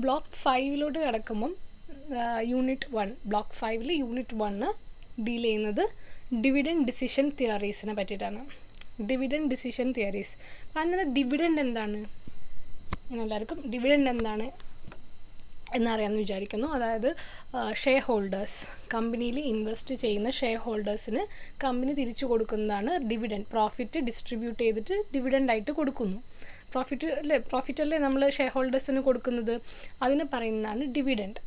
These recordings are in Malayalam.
ബ്ലോക്ക് 5 കിടക്കുമ്പം യൂണിറ്റ് 1 ബ്ലോക്ക് 5 യൂണിറ്റ് 1 ഡീൽ ചെയ്യുന്നത് ഡിവിഡൻഡ് ഡിസിഷൻ തിയറീസിനെ പറ്റിയിട്ടാണ്. Dividend decision theories. അങ്ങനെ ഡിവിഡൻഡ് എന്താണ്, എല്ലാവർക്കും ഡിവിഡൻഡ് എന്താണ് എന്നറിയാമെന്ന് വിചാരിക്കുന്നു. അതായത് ഷെയർ ഹോൾഡേഴ്സ്, കമ്പനിയിൽ ഇൻവെസ്റ്റ് ചെയ്യുന്ന ഷെയർ ഹോൾഡേഴ്സിന് കമ്പനി തിരിച്ചു കൊടുക്കുന്നതാണ് ഡിവിഡൻഡ്. പ്രോഫിറ്റ് ഡിസ്ട്രിബ്യൂട്ട് ചെയ്തിട്ട് ഡിവിഡൻഡായിട്ട് കൊടുക്കുന്നു. പ്രോഫിറ്റ് അല്ലേ നമ്മൾ ഷെയർ ഹോൾഡേഴ്സിന് കൊടുക്കുന്നത്, അതിന് പറയുന്നതാണ് ഡിവിഡൻഡ്.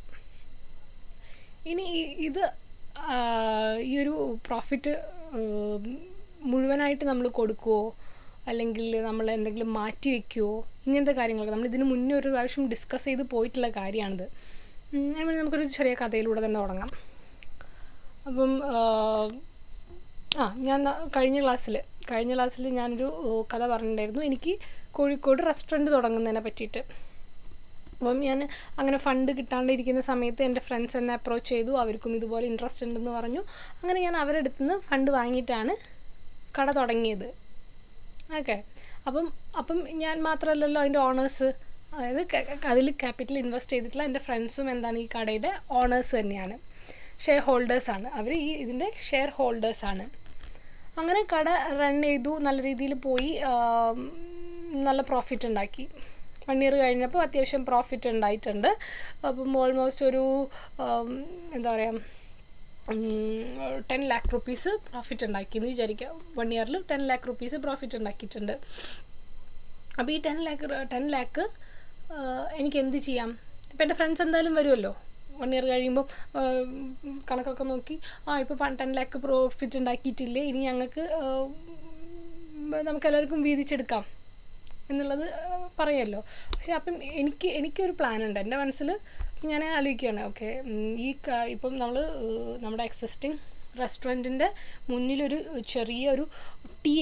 ഇനി ഇത് ഈ ഒരു പ്രോഫിറ്റ് മുഴുവനായിട്ട് നമ്മൾ കൊടുക്കുമോ അല്ലെങ്കിൽ നമ്മൾ എന്തെങ്കിലും മാറ്റി വയ്ക്കുമോ, ഇങ്ങനത്തെ കാര്യങ്ങളൊക്കെ നമ്മൾ ഇതിന് മുന്നേ ഒരു പ്രാവശ്യം ഡിസ്കസ് ചെയ്ത് പോയിട്ടുള്ള കാര്യമാണിത്. നമുക്കൊരു ചെറിയ കഥയിലൂടെ തന്നെ തുടങ്ങാം. അപ്പം ഞാൻ കഴിഞ്ഞ ക്ലാസ്സിൽ ഞാനൊരു കഥ പറഞ്ഞിട്ടുണ്ടായിരുന്നു, എനിക്ക് കോഴിക്കോട് റെസ്റ്റോറൻറ്റ് തുടങ്ങുന്നതിനെ പറ്റിയിട്ട്. അപ്പം ഞാൻ അങ്ങനെ ഫണ്ട് കിട്ടാണ്ടിരിക്കുന്ന സമയത്ത് എൻ്റെ ഫ്രണ്ട്സ് എന്നെ അപ്രോച്ച് ചെയ്തു, അവർക്കും ഇതുപോലെ ഇൻട്രസ്റ്റ് ഉണ്ടെന്ന് പറഞ്ഞു. അങ്ങനെ ഞാൻ അവരുടെ അടുത്ത് നിന്ന് ഫണ്ട് വാങ്ങിയിട്ടാണ് കട തുടങ്ങിയത്. ഓക്കെ. അപ്പം ഞാൻ മാത്രമല്ലല്ലോ അതിൻ്റെ ഓണേഴ്സ്, അതായത് അതിൽ ക്യാപിറ്റൽ ഇൻവെസ്റ്റ് ചെയ്തിട്ടുള്ള എൻ്റെ ഫ്രണ്ട്സും എന്താണ് ഈ കടയുടെ ഓണേഴ്സ് തന്നെയാണ്, ഷെയർ ഹോൾഡേഴ്സാണ്. അവർ ഇതിൻ്റെ ഷെയർ ഹോൾഡേഴ്സാണ്. അങ്ങനെ കട റൺ ചെയ്തു, നല്ല രീതിയിൽ പോയി, നല്ല പ്രോഫിറ്റ് ഉണ്ടാക്കി. 1 year കഴിഞ്ഞപ്പോൾ അത്യാവശ്യം പ്രോഫിറ്റ് ഉണ്ടായിട്ടുണ്ട്. അപ്പം ഓൾമോസ്റ്റ് ഒരു എന്താ പറയുക 10 lakh rupees പ്രോഫിറ്റ് ഉണ്ടാക്കി എന്ന് വിചാരിക്കുക. 1 year 10 lakh rupees പ്രോഫിറ്റ് ഉണ്ടാക്കിയിട്ടുണ്ട്. അപ്പോൾ ഈ 10 lakh എനിക്ക് എന്ത് ചെയ്യാം? ഇപ്പം എൻ്റെ ഫ്രണ്ട്സ് എന്തായാലും വരുമല്ലോ 1 year കഴിയുമ്പോൾ കണക്കൊക്കെ നോക്കി, ഇപ്പോൾ 10 lakh പ്രോഫിറ്റ് ഉണ്ടാക്കിയിട്ടില്ലേ, ഇനി നമുക്കെല്ലാവർക്കും വീതിച്ചെടുക്കാം എന്നുള്ളത് പറയുമല്ലോ. പക്ഷേ അപ്പം എനിക്കൊരു പ്ലാനുണ്ട് എൻ്റെ മനസ്സിൽ. ഞാൻ ആലോചിക്കുകയാണ്, ഓക്കെ, ഇപ്പം നമ്മുടെ എക്സിസ്റ്റിംഗ് റെസ്റ്റോറൻറ്റിൻ്റെ മുന്നിലൊരു ചെറിയൊരു ടീ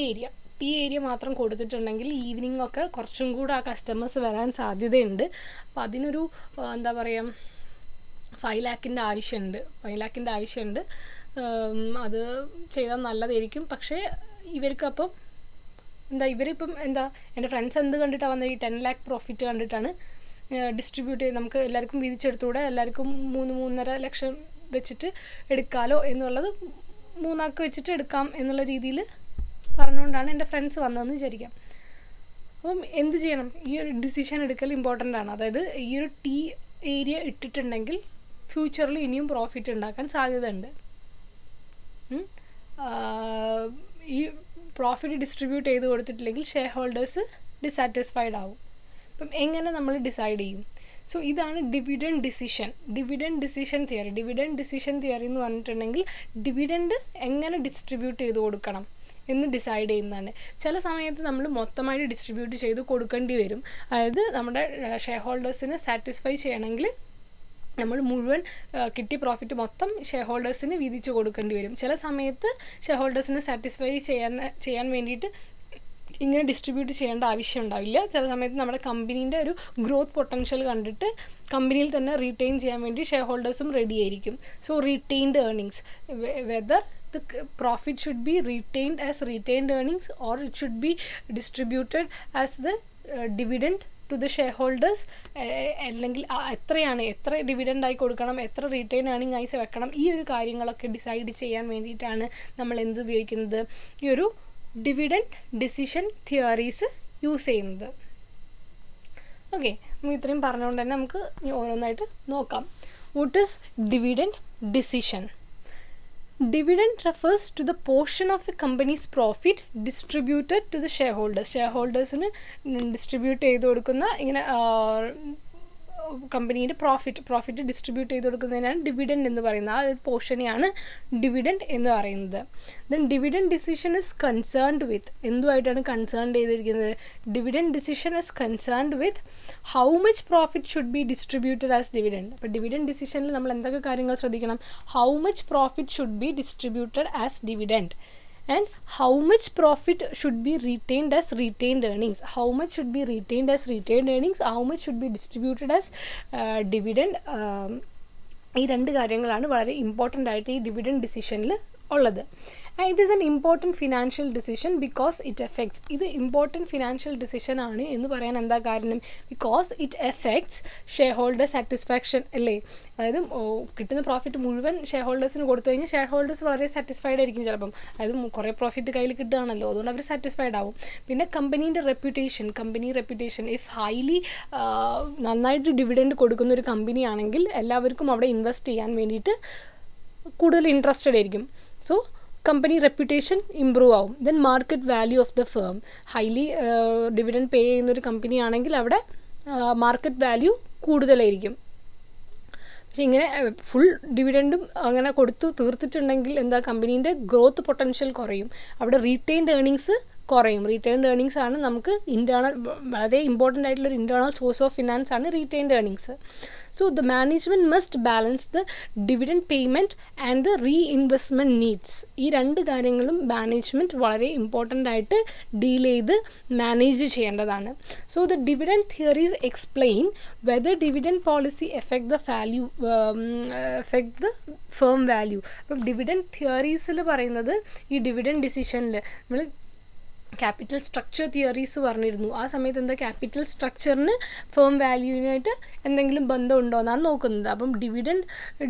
ഏരിയ മാത്രം കൊടുത്തിട്ടുണ്ടെങ്കിൽ ഈവനിങ് ഒക്കെ കുറച്ചും കൂടെ ആ കസ്റ്റമേഴ്സ് വരാൻ സാധ്യതയുണ്ട്. അപ്പോൾ അതിനൊരു എന്താ പറയുക 5 lakhൻ്റെ ആവശ്യമുണ്ട്. അത് ചെയ്താൽ നല്ലതായിരിക്കും. പക്ഷേ ഇവർക്കപ്പം ഇവരിപ്പം എൻ്റെ ഫ്രണ്ട്സ് എന്ത് കണ്ടിട്ടാണ് വന്നത്? ഈ 10 lakh പ്രോഫിറ്റ് കണ്ടിട്ടാണ് ഡിസ്ട്രിബ്യൂട്ട് ചെയ്ത് നമുക്ക് എല്ലാവർക്കും വീതിച്ചെടുത്തുകൂടെ, എല്ലാവർക്കും 3-3.5 ലക്ഷം വെച്ചിട്ട് എടുക്കാമല്ലോ എന്നുള്ളത്, 3 ആൾക്ക് വെച്ചിട്ട് എടുക്കാം എന്നുള്ള രീതിയിൽ പറഞ്ഞുകൊണ്ടാണ് എൻ്റെ ഫ്രണ്ട്സ് വന്നതെന്ന് വിചാരിക്കാം. അപ്പം എന്ത് ചെയ്യണം? ഈ ഒരു ഡിസിഷൻ എടുക്കൽ ഇമ്പോർട്ടൻ്റ് ആണ്. അതായത് ഈ ഒരു ടീ ഏരിയ ഇട്ടിട്ടുണ്ടെങ്കിൽ ഫ്യൂച്ചറിൽ ഇനിയും പ്രോഫിറ്റ് ഉണ്ടാക്കാൻ സാധ്യതയുണ്ട്. ഈ പ്രോഫിറ്റ് ഡിസ്ട്രിബ്യൂട്ട് ചെയ്ത് കൊടുത്തിട്ടില്ലെങ്കിൽ ഷെയർ ഹോൾഡേഴ്സ് ഡിസാറ്റിസ്ഫൈഡ് ആവും. അപ്പം എങ്ങനെ നമ്മൾ ഡിസൈഡ് ചെയ്യും? സോ ഇതാണ് dividend decision theory. Dividend decision theory എന്ന് പറഞ്ഞിട്ടുണ്ടെങ്കിൽ ഡിവിഡൻഡ് എങ്ങനെ ഡിസ്ട്രിബ്യൂട്ട് ചെയ്ത് കൊടുക്കണം എന്ന് ഡിസൈഡ് ചെയ്യുന്നതാണ്. ചില സമയത്ത് നമ്മൾ മൊത്തമായിട്ട് ഡിസ്ട്രിബ്യൂട്ട് ചെയ്ത് കൊടുക്കേണ്ടി വരും. അതായത് നമ്മുടെ ഷെയർ ഹോൾഡേഴ്സിനെ സാറ്റിസ്ഫൈ ചെയ്യണമെങ്കിൽ നമ്മൾ മുഴുവൻ കിട്ടിയ പ്രോഫിറ്റ് മൊത്തം ഷെയർ ഹോൾഡേഴ്സിന് വീതിച്ച് കൊടുക്കേണ്ടി വരും. ചില സമയത്ത് ഷെയർ ഹോൾഡേഴ്സിനെ സാറ്റിസ്ഫൈ ചെയ്യാൻ വേണ്ടിയിട്ട് ഇങ്ങനെ ഡിസ്ട്രിബ്യൂട്ട് ചെയ്യേണ്ട ആവശ്യം ഉണ്ടാവില്ല. ചില സമയത്ത് നമ്മുടെ കമ്പനീൻ്റെ ഒരു ഗ്രോത്ത് പൊട്ടൻഷ്യൽ കണ്ടിട്ട് കമ്പനിയിൽ തന്നെ റീറ്റെയിൻ ചെയ്യാൻ വേണ്ടി ഷെയർ ഹോൾഡേഴ്സും റെഡി ആയിരിക്കും. So retained earnings, whether the profit should be retained as retained earnings or it should be distributed as the dividend to the shareholders, അല്ലെങ്കിൽ എത്ര ഡിവിഡൻഡായി കൊടുക്കണം, എത്ര റീറ്റെയിൻ ഏർണിംഗ് ആയി വെക്കണം, ഈ ഒരു കാര്യങ്ങളൊക്കെ ഡിസൈഡ് ചെയ്യാൻ വേണ്ടിയിട്ടാണ് നമ്മൾ എന്ത് ഉപയോഗിക്കുന്നത്? ഈ ഒരു ഡിവിഡൻഡ് ഡിസിഷൻ തിയറീസ് യൂസ് ചെയ്യുന്നത്. ഓക്കെ, നമുക്ക് ഇത്രയും പറഞ്ഞുകൊണ്ട് തന്നെ നമുക്ക് ഓരോന്നായിട്ട് നോക്കാം. What is dividend decision? Dividend refers to the portion of a company's profit distributed to the shareholders. ഷെയർഹോൾഡേഴ്സിന് ഡിസ്ട്രിബ്യൂട്ട് ചെയ്ത് കൊടുക്കുന്ന ഇങ്ങനെ കമ്പനീൻ്റെ പ്രോഫിറ്റ് ഡിസ്ട്രിബ്യൂട്ട് ചെയ്ത് കൊടുക്കുന്നതിനാണ് ഡിവിഡൻഡ് എന്ന് പറയുന്നത്. ആ ഒരു പോർഷനെയാണ് ഡിവിഡൻഡ് എന്ന് പറയുന്നത്. Then dividend decision is concerned with, എന്തുമായിട്ടാണ് കൺസേൺഡ് ചെയ്തിരിക്കുന്നത്? Dividend decision is concerned with how much profit should be distributed as dividend. അപ്പോൾ ഡിവിഡൻഡ് ഡിസിഷനിൽ നമ്മൾ എന്തൊക്കെ കാര്യങ്ങൾ ശ്രദ്ധിക്കണം? How much profit should be distributed as dividend, and how much profit should be retained as retained earnings. How much should be retained as retained earnings, how much should be distributed as dividend. ഈ 2 കാര്യങ്ങളാണ് വളരെ ഇമ്പോർട്ടൻ്റ് ആയിട്ട് ഈ ഡിവിഡൻഡ് ഡിസിഷനിൽ ഉള്ളത്. It is an important financial decision because it affects, ഇത് important financial decision ആണ് എന്ന് പറയാൻ എന്താ കാരണം? because it affects shareholder satisfaction അല്ലേ? അതായത് കിട്ടുന്ന പ്രോഫിറ്റ് മുഴുവൻ ഷെയർ ഹോൾഡേഴ്സിന് കൊടുത്തു കഴിഞ്ഞാൽ ഷെയർ ഹോൾഡേഴ്സ് വളരെ സാറ്റിസ്ഫൈഡ് ആയിരിക്കും ചിലപ്പം. അതായത് കുറേ പ്രോഫിറ്റ് കയ്യിൽ കിട്ടുകയാണല്ലോ, അതുകൊണ്ട് അവർ സാറ്റിസ്ഫൈഡ് ആവും. പിന്നെ കമ്പനീൻ്റെ കമ്പനി റെപ്യൂട്ടേഷൻ ഇഫ് ഹൈലി നന്നായിട്ട് ഡിവിഡൻഡ് കൊടുക്കുന്ന ഒരു കമ്പനി ആണെങ്കിൽ എല്ലാവർക്കും അവിടെ ഇൻവെസ്റ്റ് ചെയ്യാൻ വേണ്ടിയിട്ട് കൂടുതൽ ഇൻട്രസ്റ്റഡ് ആയിരിക്കും. സോ കമ്പനി റെപ്യൂട്ടേഷൻ ഇമ്പ്രൂവ് ആവും. Then market value of the firm, highly dividend pay ചെയ്യുന്നൊരു കമ്പനി ആണെങ്കിൽ അവിടെ മാർക്കറ്റ് വാല്യൂ കൂടുതലായിരിക്കും. പക്ഷെ ഇങ്ങനെ ഫുൾ ഡിവിഡൻഡും അങ്ങനെ കൊടുത്തു തീർത്തിട്ടുണ്ടെങ്കിൽ എന്താ, കമ്പനീൻ്റെ ഗ്രോത്ത് പൊട്ടൻഷ്യൽ കുറയും, അവിടെ റീറ്റെയിൻഡ് ഏർണിങ്സ് കുറയും. റീറ്റെയിൻഡ് ഏർണിങ്സ് ആണ് നമുക്ക് വളരെ ഇമ്പോർട്ടൻ്റ് ആയിട്ടുള്ളൊരു ഇൻറ്റേർണൽ സോഴ്സ് ഓഫ് ഫിനാൻസ് ആണ് retained earnings. So the management must balance the dividend payment and the reinvestment needs. ഈ രണ്ട് കാര്യങ്ങളും മാനേജ്മെൻറ്റ് വളരെ ഇമ്പോർട്ടൻ്റ് ആയിട്ട് ഡീൽ ചെയ്ത് മാനേജ് ചെയ്യേണ്ടതാണ്. So the dividend theories explain whether dividend policy effect the firm value. അപ്പം ഡിവിഡൻഡ് തിയറീസിൽ പറയുന്നത് ഈ ഡിവിഡൻഡ് ഡിസിഷനിൽ നമ്മൾ ക്യാപിറ്റൽ സ്ട്രക്ചർ തിയറീസ് പറഞ്ഞിരുന്നു. ആ സമയത്ത് എന്താ, ക്യാപിറ്റൽ സ്ട്രക്ചറിന് ഫേം വാല്യൂവിനായിട്ട് എന്തെങ്കിലും ബന്ധമുണ്ടോ എന്നാണ് നോക്കുന്നത്. അപ്പം ഡിവിഡൻഡ്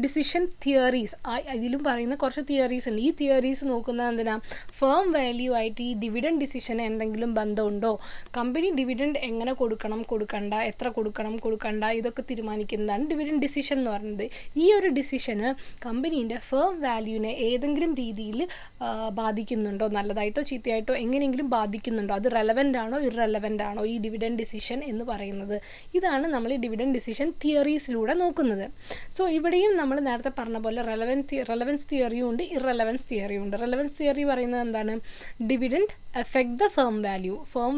ഡിസിഷൻ തിയറീസ് ഇതിലും പറയുന്ന കുറച്ച് തിയറീസ് ഉണ്ട്. ഈ തിയറീസ് നോക്കുന്നത് എന്തിനാ, ഫേം വാല്യൂ ആയിട്ട് ഈ ഡിവിഡൻഡ് ഡിസിഷന് എന്തെങ്കിലും ബന്ധമുണ്ടോ, കമ്പനി ഡിവിഡൻഡ് എങ്ങനെ കൊടുക്കണം കൊടുക്കണ്ട, എത്ര കൊടുക്കണം കൊടുക്കണ്ട, ഇതൊക്കെ തീരുമാനിക്കുന്നതാണ് ഡിവിഡൻഡ് ഡിസിഷൻ എന്ന് പറയുന്നത്. ഈ ഒരു ഡിസിഷന് കമ്പനീൻ്റെ ഫേം വാല്യൂവിനെ ഏതെങ്കിലും രീതിയിൽ ബാധിക്കുന്നുണ്ടോ, നല്ലതായിട്ടോ ചീത്തയായിട്ടോ എങ്ങനെയെങ്കിലും ബാധിക്കുന്നുണ്ടോ, അത് റെലവൻ്റ് ആണോ ഇറെലവൻ്റ് ആണോ ഈ ഡിവിഡൻഡ് ഡിസിഷൻ എന്ന് പറയുന്നത്. ഇതാണ് നമ്മൾ ഈ ഡിവിഡൻഡ് ഡിസിഷൻ തിയറീസിലൂടെ നോക്കുന്നത്. സോ ഇവിടെയും നമ്മൾ നേരത്തെ പറഞ്ഞ പോലെ റെലവൻസ് തിയറിയും ഉണ്ട്, ഇറെലവൻസ് തിയറിയും ഉണ്ട്. റെലവൻസ് തിയറി പറയുന്നത് എന്താണ്, ഡിവിഡൻഡ് എഫക്ട് ദ ഫേം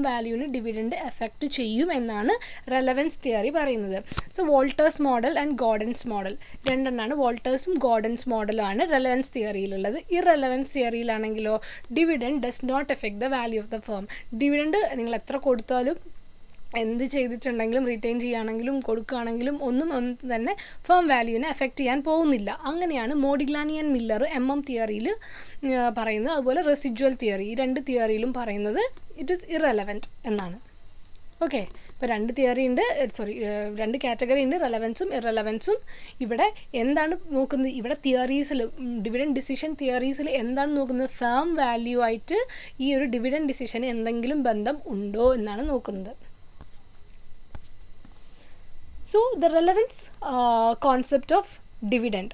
വാല്യൂവിന് ഡിവിഡൻഡ് എഫക്റ്റ് ചെയ്യും എന്നാണ് റെലവൻസ് തിയറി പറയുന്നത്. So Walter's model and Gordon's model രണ്ടെണ്ണമാണ്. വോൾട്ടേഴ്സും ഗോർഡൻസ് മോഡലുമാണ് റെലവൻസ് തിയറിയിലുള്ളത്. ഇറെലവൻസ് തിയറിയിലാണെങ്കിലോ dividend does not affect the value of the firm. Dividend നിങ്ങൾ എത്ര കൊടുത്താലും എന്ത് ചെയ്തിട്ടുണ്ടെങ്കിലും റിട്ടേൺ ചെയ്യുകയാണെങ്കിലും കൊടുക്കുകയാണെങ്കിലും ഒന്നും തന്നെ ഫേം വാല്യൂവിനെ എഫക്റ്റ് ചെയ്യാൻ പോകുന്നില്ല. അങ്ങനെയാണ് മോഡിഗ്ലാനി ആൻഡ് മില്ലർ തിയറിയിൽ പറയുന്നത്. അതുപോലെ റെസിജ്വൽ തിയറി, ഈ രണ്ട് തിയറിയിലും പറയുന്നത് ഇറ്റ് ഈസ് ഇറെലവൻറ്റ് എന്നാണ്. ഓക്കെ, ഇപ്പോൾ രണ്ട് കാറ്റഗറി ഉണ്ട്, റെലവൻസും ഇറെലവൻസും. ഇവിടെ എന്താണ് നോക്കുന്നത്, ഇവിടെ തിയറീസിൽ ഡിവിഡൻഡ് ഡിസിഷൻ തിയറീസിൽ എന്താണ് നോക്കുന്നത്, ഫേം വാല്യൂ ആയിട്ട് ഈ ഒരു ഡിവിഡൻഡ് ഡിസിഷന് എന്തെങ്കിലും ബന്ധം ഉണ്ടോ എന്നാണ് നോക്കുന്നത്. So the relevance concept of dividend,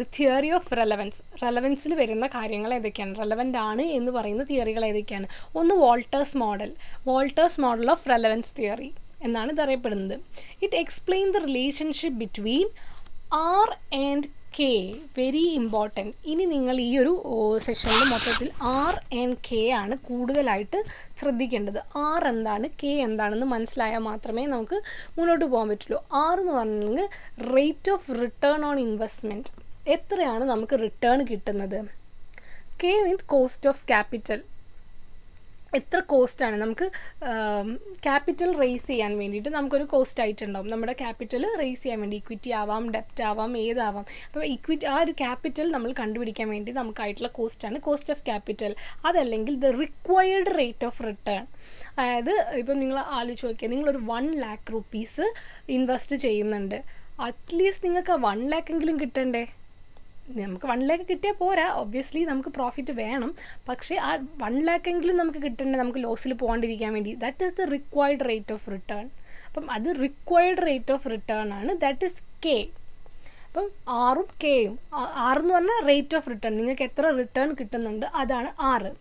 the theory of റെലവൻസിൽ വരുന്ന കാര്യങ്ങൾ ഏതൊക്കെയാണ്, റെലവൻ്റ് ആണ് എന്ന് പറയുന്ന തിയറികൾ ഏതൊക്കെയാണ്? ഒന്ന് Walter's model of relevance theory എന്നാണ് ഇത് അറിയപ്പെടുന്നത്. It explain the relationship between R and K. Very important. ഇനി നിങ്ങൾ ഈ ഒരു സെഷനിൽ മൊത്തത്തിൽ ആർ ആൻഡ് കെ ആണ് കൂടുതലായിട്ട് ശ്രദ്ധിക്കേണ്ടത്. ആർ എന്താണ്, കെ എന്താണെന്ന് മനസ്സിലായാൽ മാത്രമേ നമുക്ക് മുന്നോട്ട് പോകാൻ പറ്റുള്ളൂ. ആർ എന്ന് പറഞ്ഞിട്ടുണ്ടെങ്കിൽ rate of return on investment, എത്രയാണ് നമുക്ക് റിട്ടേൺ കിട്ടുന്നത്. K means cost of capital, എത്ര കോസ്റ്റാണ് നമുക്ക് ക്യാപിറ്റൽ റേസ് ചെയ്യാൻ വേണ്ടിയിട്ട് നമുക്കൊരു കോസ്റ്റ് ആയിട്ടുണ്ടാവും. നമ്മുടെ ക്യാപിറ്റൽ റേസ് ചെയ്യാൻ വേണ്ടി ഇക്വിറ്റി ആവാം, ഡെപ്റ്റ് ആവാം, ഏതാവാം. അപ്പോൾ ആ ഒരു ക്യാപിറ്റൽ നമ്മൾ കണ്ടുപിടിക്കാൻ വേണ്ടി നമുക്കായിട്ടുള്ള കോസ്റ്റാണ് കോസ്റ്റ് ഓഫ് ക്യാപിറ്റൽ. അതല്ലെങ്കിൽ the required rate of return. അതായത് ഇപ്പോൾ നിങ്ങൾ ആലോചിച്ച് നോക്കിയാൽ, നിങ്ങളൊരു 1 lakh rupees ഇൻവെസ്റ്റ് ചെയ്യുന്നുണ്ട്, അറ്റ്ലീസ്റ്റ് നിങ്ങൾക്ക് 1 lakh എങ്കിലും കിട്ടണ്ടേ? നമുക്ക് 1 lakh കിട്ടിയാൽ പോരാ, ഒബ്വിയസ്ലി നമുക്ക് പ്രോഫിറ്റ് വേണം. പക്ഷേ ആ 1 lakh എങ്കിലും നമുക്ക് കിട്ടണ്ടേ, നമുക്ക് ലോസിൽ പോകാണ്ടിരിക്കാൻ വേണ്ടി. That is the required rate of return. അപ്പം അത് റിക്വയർഡ് റേറ്റ് ഓഫ് റിട്ടേൺ ആണ്, ദാറ്റ് ഈസ് കെ. അപ്പം ആറും കെയും, ആറെന്ന് പറഞ്ഞാൽ റേറ്റ് ഓഫ് റിട്ടേൺ, നിങ്ങൾക്ക് എത്ര റിട്ടേൺ കിട്ടുന്നുണ്ട് അതാണ് ആറ്.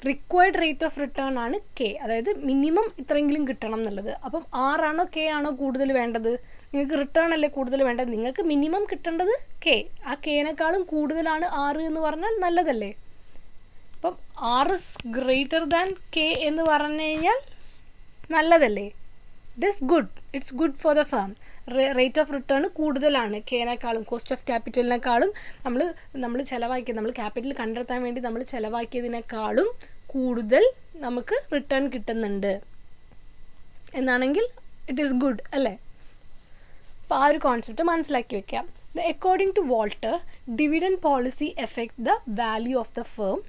റിക്വയർഡ് റേറ്റ് ഓഫ് റിട്ടേൺ ആണ് കെ, അതായത് മിനിമം ഇത്രയെങ്കിലും കിട്ടണം എന്നുള്ളത്. അപ്പം ആറാണോ കെ ആണോ കൂടുതൽ വേണ്ടത്? നിങ്ങൾക്ക് റിട്ടേൺ അല്ലേ കൂടുതൽ വേണ്ടത്, നിങ്ങൾക്ക് മിനിമം കിട്ടേണ്ടത് കെ. ആ കെനേക്കാളും കൂടുതലാണ് ആറ് എന്ന് പറഞ്ഞാൽ നല്ലതല്ലേ? അപ്പം R is greater than K എന്ന് പറഞ്ഞു കഴിഞ്ഞാൽ നല്ലതല്ലേ? It's good for the firm. Rate of return കൂടുതലാണ് കെനേക്കാളും, കോസ്റ്റ് ഓഫ് ക്യാപിറ്റലിനേക്കാളും നമ്മൾ ചിലവാക്കിയത്, നമ്മൾ ക്യാപിറ്റൽ കണ്ടെത്താൻ വേണ്ടി നമ്മൾ ചിലവാക്കിയതിനേക്കാളും കൂടുതൽ നമുക്ക് റിട്ടേൺ കിട്ടുന്നുണ്ട് എന്നാണെങ്കിൽ ഇറ്റ് ഈസ് ഗുഡ് അല്ലേ? അപ്പോൾ ആ ഒരു കോൺസെപ്റ്റ് മനസ്സിലാക്കി വെക്കാം. According to Walter, dividend policy affects the value of the firm.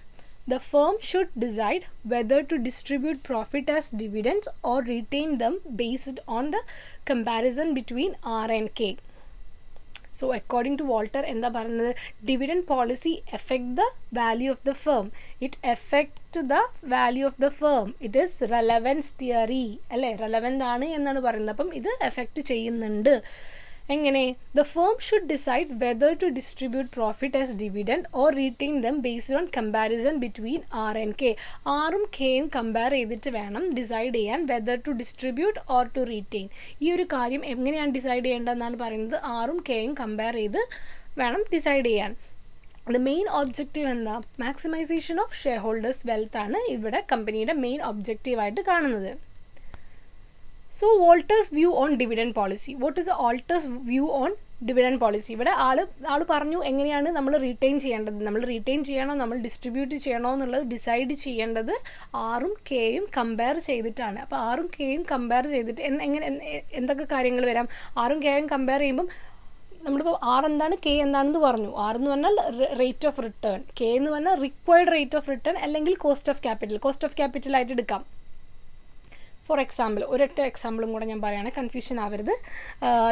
The firm should decide whether to distribute profit as dividends or retain them based on the comparison between R and K. So according to Walter, എന്താ പറയുന്നത്, dividend policy affect the value of the firm. It affect the value of the firm. It is relevance theory അല്ലേ, relevant ആണ് എന്നാണ് പറയുന്നത്. അപ്പം ഇത് എഫക്റ്റ് ചെയ്യുന്നുണ്ട്. എങ്ങനെ? The firm should decide whether to distribute profit as dividend or retain them based on comparison between R and K. ആറും കെയും കമ്പയർ ചെയ്തിട്ട് വേണം ഡിസൈഡ് ചെയ്യാൻ whether to distribute or to retain. ഈ ഒരു കാര്യം എങ്ങനെയാണ് ഡിസൈഡ് ചെയ്യേണ്ടതെന്നാണ് പറയുന്നത്. ആറും കെയും കമ്പയർ ചെയ്ത് വേണം ഡിസൈഡ് ചെയ്യാൻ. The main objective എന്താ? Maximisation of share holders wealth ആണ് ഇവിടെ കമ്പനിയുടെ മെയിൻ ഒബ്ജക്റ്റീവായിട്ട് കാണുന്നത്. So Walter's view on dividend policy. What is the Walter's view on dividend policy? ഇവിടെ ആള് പറഞ്ഞു എങ്ങനെയാണ് നമ്മൾ റീറ്റെയിൻ ചെയ്യേണ്ടത്. നമ്മൾ റീറ്റെയിൻ ചെയ്യണോ നമ്മൾ ഡിസ്ട്രിബ്യൂട്ട് ചെയ്യണോ എന്നുള്ളത് ഡിസൈഡ് ചെയ്യേണ്ടത് ആറും കെയും കമ്പയർ ചെയ്തിട്ടാണ്. അപ്പോൾ ആറും കെയും കമ്പയർ ചെയ്തിട്ട് എന്തൊക്കെ കാര്യങ്ങൾ വരാം? ആറും കെയും കമ്പയർ ചെയ്യുമ്പം നമ്മളിപ്പോൾ ആർ എന്താണ് കെ എന്താണെന്ന് പറഞ്ഞു. ആർ എന്ന് പറഞ്ഞാൽ റേറ്റ് ഓഫ് റിട്ടേൺ, കെ എന്ന് പറഞ്ഞാൽ റിക്വയർഡ് റേറ്റ് ഓഫ് റിട്ടേൺ അല്ലെങ്കിൽ cost of capital. Cost of capital ആയിട്ട് എടുക്കാം. ഫോർ എക്സാമ്പിൾ, ഒരൊറ്റ എക്സാമ്പിളും കൂടെ ഞാൻ പറയുകയാണ്, കൺഫ്യൂഷൻ ആവരുത്.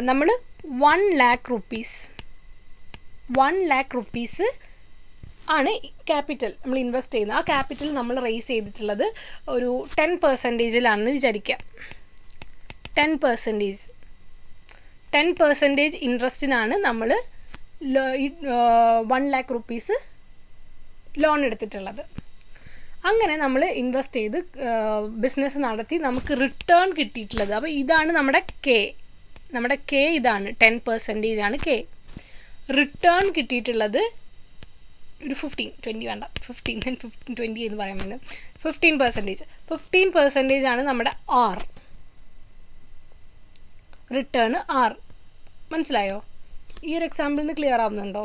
നമ്മൾ 1 lakh rupees ആണ് ക്യാപിറ്റൽ നമ്മൾ ഇൻവെസ്റ്റ് ചെയ്യുന്നത്. ആ ക്യാപിറ്റൽ നമ്മൾ റേസ് ചെയ്തിട്ടുള്ളത് ഒരു 10%-ലാണെന്ന് വിചാരിക്കുക. 10% ഇൻട്രസ്റ്റിനാണ് നമ്മൾ 1 lakh rupees ലോൺ എടുത്തിട്ടുള്ളത്. അങ്ങനെ നമ്മൾ ഇൻവെസ്റ്റ് ചെയ്ത് ബിസിനസ് നടത്തി നമുക്ക് റിട്ടേൺ കിട്ടിയിട്ടുള്ളത്. അപ്പോൾ ഇതാണ് നമ്മുടെ കെ ഇതാണ് 10% ആണ് കെ. റിട്ടേൺ കിട്ടിയിട്ടുള്ളത് ഒരു 15-20 വേണ്ട, 15-20 എന്ന് പറയാൻ വേണ്ടി 15% ആണ് നമ്മുടെ ആർ. Return R. മനസ്സിലായോ? ഈ ഒരു എക്സാമ്പിളിൽ നിന്ന് ക്ലിയർ ആവുന്നുണ്ടോ?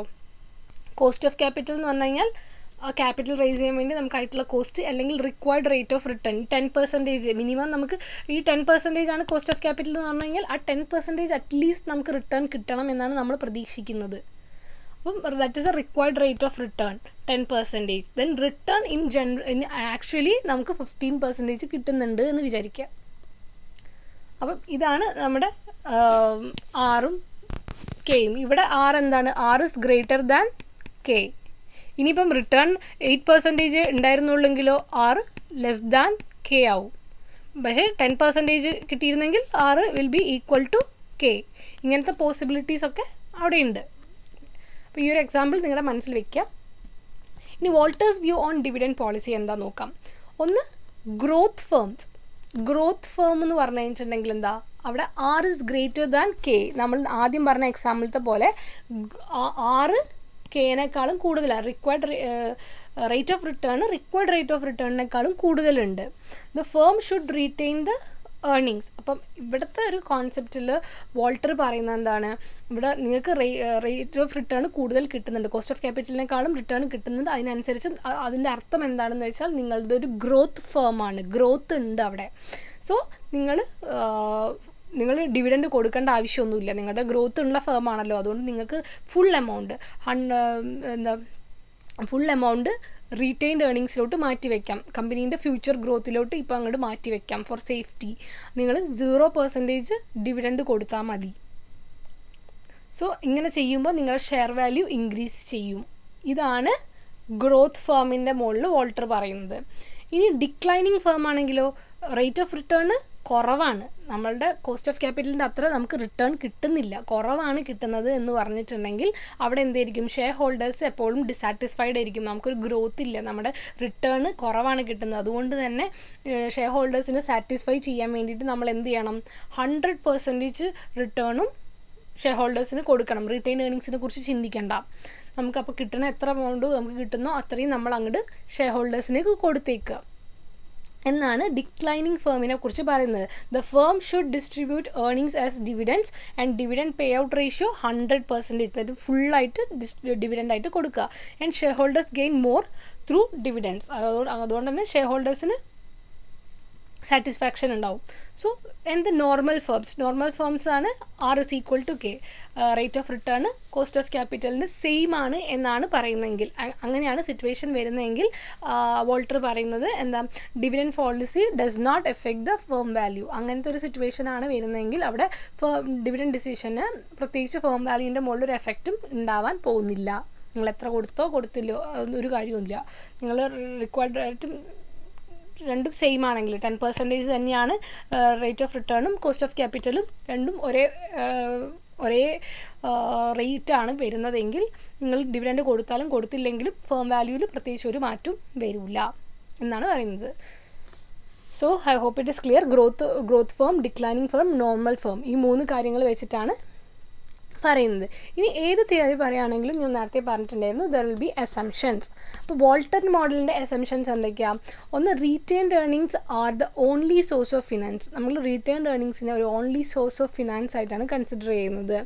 കോസ്റ്റ് ഓഫ് ക്യാപിറ്റൽ എന്ന് പറഞ്ഞു കഴിഞ്ഞാൽ ആ ക്യാപിറ്റൽ റേസ് ചെയ്യാൻ വേണ്ടി നമുക്കായിട്ടുള്ള കോസ്റ്റ് അല്ലെങ്കിൽ required rate of return 10% minimum നമുക്ക് ഈ 10% ആണ് കോസ്റ്റ് ഓഫ് ക്യാപിറ്റൽ എന്ന് പറഞ്ഞു കഴിഞ്ഞാൽ ആ 10% അറ്റ്ലീസ്റ്റ് നമുക്ക് റിട്ടേൺ കിട്ടണം എന്നാണ് നമ്മൾ പ്രതീക്ഷിക്കുന്നത്. അപ്പം that is A required rate of return 10%. Then return in actually നമുക്ക് 15% കിട്ടുന്നുണ്ട് എന്ന് വിചാരിക്കുക. അപ്പം ഇതാണ് നമ്മുടെ ആറും കെയും. ഇവിടെ ആർ എന്താണ്? R is greater than K. ഇനിയിപ്പം റിട്ടേൺ 8% ഉണ്ടായിരുന്നുള്ളെങ്കിലോ ആർ ലെസ് ദാൻ കെ ആവും. പക്ഷേ 10% കിട്ടിയിരുന്നെങ്കിൽ R will be equal to K. ഇങ്ങനത്തെ പോസിബിലിറ്റീസൊക്കെ അവിടെയുണ്ട്. അപ്പോൾ ഈ ഒരു എക്സാമ്പിൾ നിങ്ങളുടെ മനസ്സിൽ വയ്ക്കാം. ഇനി വോൾട്ടേഴ്സ് വ്യൂ ഓൺ ഡിവിഡൻഡ് പോളിസി എന്താ നോക്കാം. ഒന്ന്, ഗ്രോത്ത് ഫേം എന്ന് പറഞ്ഞു കഴിഞ്ഞിട്ടുണ്ടെങ്കിൽ എന്താ, അവിടെ R is greater than K. നമ്മൾ ആദ്യം പറഞ്ഞ എക്സാമ്പിളത്തെ പോലെ ആറ് കെനേക്കാളും കൂടുതലാണ്. റിക്വയർഡ് റേറ്റ് ഓഫ് റിട്ടേണിനേക്കാളും കൂടുതലുണ്ട്. The firm should retain the earnings. അപ്പം ഇവിടുത്തെ ഒരു കോൺസെപ്റ്റിൽ വോൾട്ടർ പറയുന്നത് എന്താണ്, ഇവിടെ നിങ്ങൾക്ക് റേറ്റ് ഓഫ് റിട്ടേൺ കൂടുതൽ കിട്ടുന്നുണ്ട്, കോസ്റ്റ് ഓഫ് ക്യാപിറ്റലിനേക്കാളും റിട്ടേൺ കിട്ടുന്നുണ്ട്. അതിനനുസരിച്ച് അതിൻ്റെ അർത്ഥം എന്താണെന്ന് വെച്ചാൽ നിങ്ങളുടെ ഒരു ഗ്രോത്ത് ഫേമാണ്, ഗ്രോത്ത് ഉണ്ട് അവിടെ. സോ നിങ്ങൾ ഡിവിഡൻഡ് കൊടുക്കേണ്ട ആവശ്യമൊന്നുമില്ല, നിങ്ങളുടെ ഗ്രോത്ത് ഉള്ള ഫേമാണല്ലോ. അതുകൊണ്ട് നിങ്ങൾക്ക് ഫുൾ എമൗണ്ട് റീറ്റെയിൻഡ് ഏർണിങ്സിലോട്ട് മാറ്റിവെക്കാം. കമ്പനീൻ്റെ ഫ്യൂച്ചർ ഗ്രോത്തിലോട്ട് ഇപ്പോൾ അങ്ങോട്ട് മാറ്റിവെക്കാം. ഫോർ സേഫ്റ്റി നിങ്ങൾ 0% ഡിവിഡൻഡ് കൊടുത്താൽ മതി. സോ ഇങ്ങനെ ചെയ്യുമ്പോൾ നിങ്ങളുടെ ഷെയർ വാല്യൂ ഇൻക്രീസ് ചെയ്യും. ഇതാണ് ഗ്രോത്ത് ഫേമിൻ്റെ മുകളിൽ വോൾട്ടർ പറയുന്നത്. ഇനി ഡിക്ലൈനിങ് ഫേം ആണെങ്കിലോ റേറ്റ് ഓഫ് റിട്ടേൺ കുറവാണ്, നമ്മളുടെ കോസ്റ്റ് ഓഫ് ക്യാപിറ്റലിൻ്റെ അത്ര നമുക്ക് റിട്ടേൺ കിട്ടുന്നില്ല, കുറവാണ് കിട്ടുന്നത് എന്ന് പറഞ്ഞിട്ടുണ്ടെങ്കിൽ അവിടെ എന്തായിരിക്കും, ഷെയർ ഹോൾഡേഴ്സ് എപ്പോഴും ഡിസാറ്റിസ്ഫൈഡ് ആയിരിക്കും. നമുക്കൊരു ഗ്രോത്ത് ഇല്ല, നമ്മുടെ റിട്ടേൺ കുറവാണ് കിട്ടുന്നത്. അതുകൊണ്ട് തന്നെ ഷെയർ ഹോൾഡേഴ്സിനെ സാറ്റിസ്ഫൈ ചെയ്യാൻ വേണ്ടിയിട്ട് നമ്മൾ എന്ത് ചെയ്യണം, 100% റിട്ടേണും ഷെയർ ഹോൾഡേഴ്സിന് കൊടുക്കണം. റീറ്റെയിൻ ഏർണിങ്സിനെ കുറിച്ച് ചിന്തിക്കേണ്ട. നമുക്കപ്പോൾ കിട്ടുന്ന എത്ര എമൗണ്ട് നമുക്ക് കിട്ടുന്നോ അത്രയും നമ്മൾ അങ്ങോട്ട് ഷെയർ ഹോൾഡേഴ്സിനേക്ക് കൊടുത്തേക്കുക എന്നാണ് ഡിക്ലൈനിങ് ഫേമിനെ കുറിച്ച് പറയുന്നത്. The firm should distribute earnings as dividends and dividend payout ratio 100%, അതായത് ഫുള്ളായിട്ട് ഡിവിഡൻഡ് ആയിട്ട് കൊടുക്കുക. And shareholders gain more through dividends. അതുകൊണ്ട് തന്നെ ഷെയർ ഹോൾഡേഴ്സിന് സാറ്റിസ്ഫാക്ഷൻ ഉണ്ടാവും. So and the normal firms ആണ് R is equal to K, rate of return cost of ക്യാപിറ്റലിന് സെയിം ആണ് എന്നാണ് പറയുന്നതെങ്കിൽ, അങ്ങനെയാണ് സിറ്റുവേഷൻ വരുന്നതെങ്കിൽ വോൾട്ടർ പറയുന്നത് എന്താ, dividend policy does not affect the firm value. അങ്ങനത്തെ ഒരു സിറ്റുവേഷൻ ആണ് വരുന്നതെങ്കിൽ അവിടെ ഡിവിഡൻഡ് ഡിസിഷന് പ്രത്യേകിച്ച് ഫേം വാല്യൂവിൻ്റെ മുകളിൽ ഒരു എഫക്റ്റും ഉണ്ടാവാൻ പോകുന്നില്ല. നിങ്ങൾ എത്ര കൊടുത്തോ കൊടുത്തില്ലോ ഒരു കാര്യവുമില്ല. നിങ്ങൾ റിക്വയർഡ് ആയിട്ടും രണ്ടും സെയിം ആണെങ്കിൽ 10% തന്നെയാണ് റേറ്റ് ഓഫ് റിട്ടേണും കോസ്റ്റ് ഓഫ് ക്യാപിറ്റലും രണ്ടും ഒരേ റേറ്റാണ് വരുന്നതെങ്കിൽ നിങ്ങൾ ഡിവിഡൻഡ് കൊടുത്താലും കൊടുത്തില്ലെങ്കിലും ഫേം വാല്യൂവിൽ പ്രത്യേകിച്ച് ഒരു മാറ്റവും വരില്ല എന്നാണ് പറയുന്നത്. So I hope it is clear. Growth firm, declining firm, normal firm, ഈ 3 കാര്യങ്ങൾ വെച്ചിട്ടാണ് പറയുന്നത്. ഇനി ഏത് തിയറി പറയുകയാണെങ്കിലും ഞാൻ നേരത്തെ പറഞ്ഞിട്ടുണ്ടായിരുന്നു, ദർ വിൽ ബി അസംഷൻസ്. അപ്പോൾ വോൾട്ടർ മോഡലിൻ്റെ അസംഷൻസ് എന്തൊക്കെയാണ്? ഒന്ന്, retained earnings are the only source of finance. നമ്മൾ റീറ്റെയിൻഡ് ഏർണിങ്സിനെ ഒരു ഓൺലി സോഴ്സ് ഓഫ് ഫിനാൻസ് ആയിട്ടാണ് കൺസിഡർ ചെയ്യുന്നത്.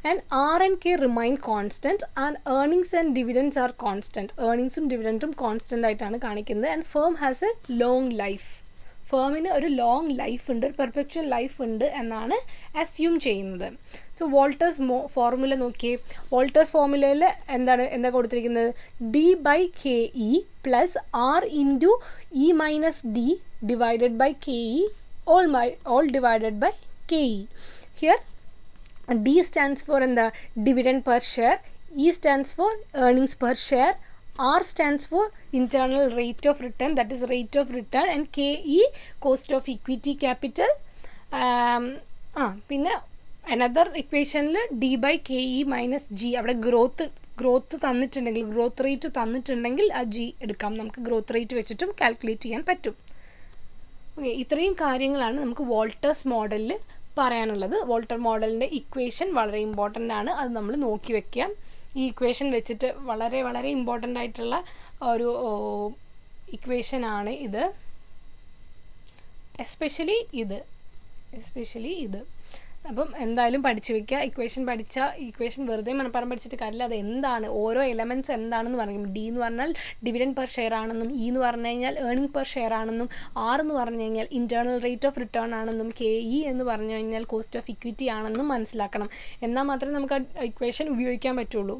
And r and k remain constant and earnings and dividends are constant. ഏർണിങ്സും ഡിവിഡൻറ്റും കോൺസ്റ്റൻ്റ് ആയിട്ടാണ് കാണിക്കുന്നത്. And firm has a long life. ഫേമിന് ഒരു ലോങ് ലൈഫ് ഉണ്ട്, ഒരു പെർപെക്ച്വൽ ലൈഫ് ഉണ്ട് എന്നാണ് അസ്യൂം ചെയ്യുന്നത്. സോ വോൾട്ടേഴ്സ് ഫോർമുല നോക്കിയേ. വോൾട്ടർ ഫോർമുലയിൽ എന്താ കൊടുത്തിരിക്കുന്നത്? D/KE plus R into E minus D divided by KE all divided by KE. Here D stands for എന്താ, dividend per share, E stands for earnings per share, R stands for internal rate of return, that is rate of return, and KE cost of equity capital. പിന്നെ അനദർ ഇക്വേഷനിൽ D/KE മൈനസ് G, അവിടെ ഗ്രോത്ത് തന്നിട്ടുണ്ടെങ്കിൽ, ഗ്രോത്ത് റേറ്റ് തന്നിട്ടുണ്ടെങ്കിൽ ആ G എടുക്കാം. നമുക്ക് ഗ്രോത്ത് റേറ്റ് വെച്ചിട്ടും കാൽക്കുലേറ്റ് ചെയ്യാൻ പറ്റും. ഓക്കെ, ഇത്രയും കാര്യങ്ങളാണ് നമുക്ക് വോൾട്ടേഴ്സ് മോഡലിൽ പറയാനുള്ളത്. വോൾട്ടർ മോഡലിൻ്റെ ഇക്വേഷൻ വളരെ ഇമ്പോർട്ടൻ്റ് ആണ്, അത് നമ്മൾ നോക്കി വയ്ക്കുക. ഈ ഇക്വേഷൻ വെച്ചിട്ട് വളരെ വളരെ ഇമ്പോർട്ടൻ്റ് ആയിട്ടുള്ള ഒരു ഇക്വേഷനാണ് ഇത്, എസ്പെഷ്യലി ഇത്. അപ്പം എന്തായാലും പഠിച്ചു വയ്ക്കുക. ഇക്വേഷൻ വെറുതെ മനപ്പാഠം പഠിച്ചിട്ട് കാര്യമില്ല. അത് എന്താണ്, ഓരോ എലമെൻറ്റ്സ് എന്താണെന്ന് പറയും. D എന്ന് പറഞ്ഞാൽ ഡിവിഡൻഡ് പെർ ഷെയർ ആണെന്നും, E എന്ന് പറഞ്ഞു കഴിഞ്ഞാൽ ഏർണിംഗ് പെർ ഷെയർ ആണെന്നും, R എന്ന് പറഞ്ഞു കഴിഞ്ഞാൽ ഇൻറ്റേർണൽ റേറ്റ് ഓഫ് റിട്ടേൺ ആണെന്നും, KE എന്ന് പറഞ്ഞു കഴിഞ്ഞാൽ കോസ്റ്റ് ഓഫ് ഇക്വിറ്റി ആണെന്നും മനസ്സിലാക്കണം. എന്നാൽ മാത്രമേ നമുക്ക് ആ ഇക്വേഷൻ ഉപയോഗിക്കാൻ പറ്റുള്ളൂ.